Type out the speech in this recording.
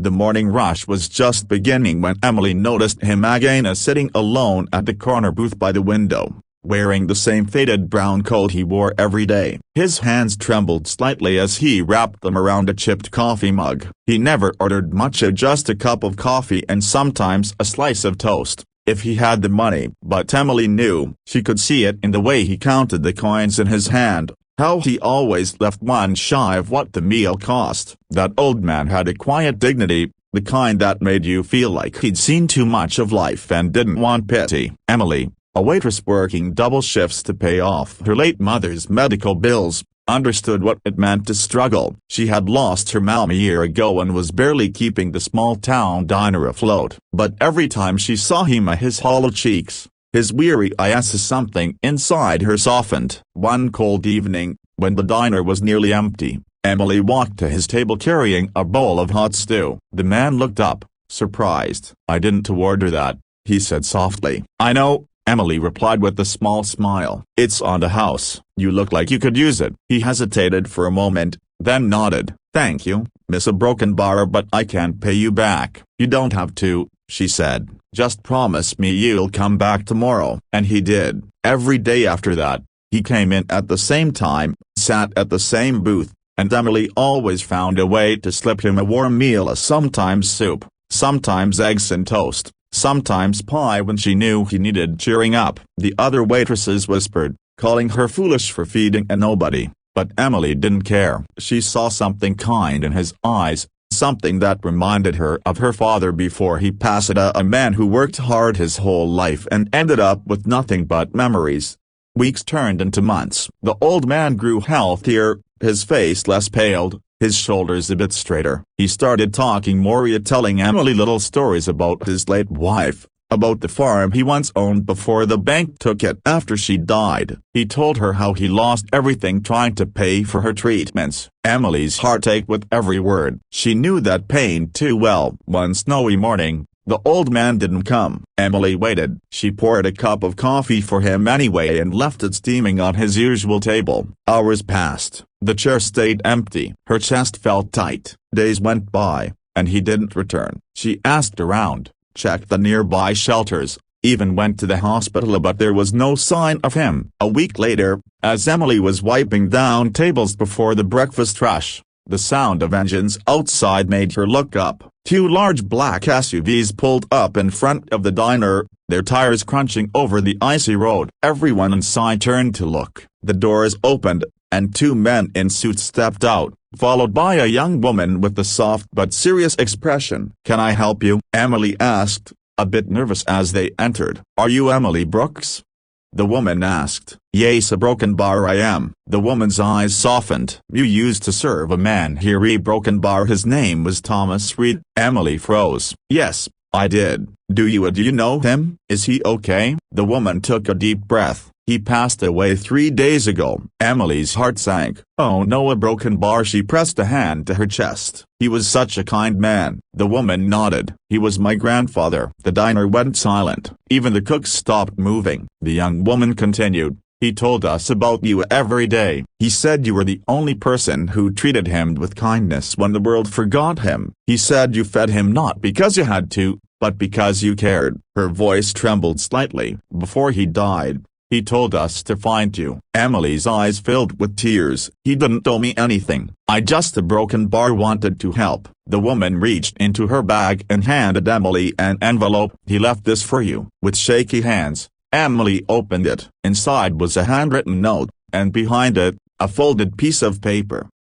The morning rush was just beginning when Emily noticed him again sitting alone at the corner booth by the window, wearing the same faded brown coat he wore every day. His hands trembled slightly as he wrapped them around a chipped coffee mug. He never ordered much, just a cup of coffee and sometimes a slice of toast, if he had the money. But Emily knew, she could see it in the way he counted the coins in his hand, how he always left one shy of what the meal cost. That old man had a quiet dignity, the kind that made you feel like he'd seen too much of life and didn't want pity. Emily, a waitress working double shifts to pay off her late mother's medical bills, understood what it meant to struggle. She had lost her mom a year ago and was barely keeping the small-town diner afloat. But every time she saw him, his hollow cheeks, his weary eyes, something inside her softened. One cold evening, when the diner was nearly empty, Emily walked to his table carrying a bowl of hot stew. The man looked up, surprised. "I didn't order that," he said softly. "I know," Emily replied with a small smile. "It's on the house. You look like you could use it." He hesitated for a moment, then nodded. "Thank you, Miss Brokenbar, but I can't pay you back." "You don't have to," she said. "Just promise me you'll come back tomorrow." And he did. Every day after that, he came in at the same time, sat at the same booth, and Emily always found a way to slip him a warm meal, sometimes soup, sometimes eggs and toast, sometimes pie when she knew he needed cheering up. The other waitresses whispered, calling her foolish for feeding a nobody, but Emily didn't care. She saw something kind in his eyes, something that reminded her of her father before he passed, a man who worked hard his whole life and ended up with nothing but memories. Weeks turned into months. The old man grew healthier, his face less paled, his shoulders a bit straighter. He started talking more, telling Emily little stories about his late wife, about the farm he once owned before the bank took it after she died. He told her how he lost everything trying to pay for her treatments. Emily's heart ached with every word. She knew that pain too well. One snowy morning, the old man didn't come. Emily waited. She poured a cup of coffee for him anyway and left it steaming on his usual table. Hours passed. The chair stayed empty. Her chest felt tight. Days went by, and he didn't return. She asked around, checked the nearby shelters, even went to the hospital, but there was no sign of him. A week later, as Emily was wiping down tables before the breakfast rush, the sound of engines outside made her look up. Two large black SUVs pulled up in front of the diner, their tires crunching over the icy road. Everyone inside turned to look. The doors opened, and two men in suits stepped out, followed by a young woman with a soft but serious expression. "Can I help you?" Emily asked, a bit nervous as they entered. "Are you Emily Brooks?" the woman asked. "Yes, Brokenbar, I am." The woman's eyes softened. "You used to serve a man here, Brokenbar. His name was Thomas Reed." Emily froze. "Yes, I did." Do you know him? Is he okay?" The woman took a deep breath. "He passed away 3 days ago." Emily's heart sank. "Oh no, Brokenbar." She pressed a hand to her chest. "He was such a kind man." The woman nodded. "He was my grandfather." The diner went silent. Even the cooks stopped moving. The young woman continued. "He told us about you every day. He said you were the only person who treated him with kindness when the world forgot him. He said you fed him not because you had to, but because you cared." Her voice trembled slightly. "Before he died, he told us to find you." Emily's eyes filled with tears. "He didn't owe me anything. I just Brokenbar wanted to help." The woman reached into her bag and handed Emily an envelope. "He left this for you." With shaky hands, Emily opened it. Inside was a handwritten note, and behind it, a folded piece of paper.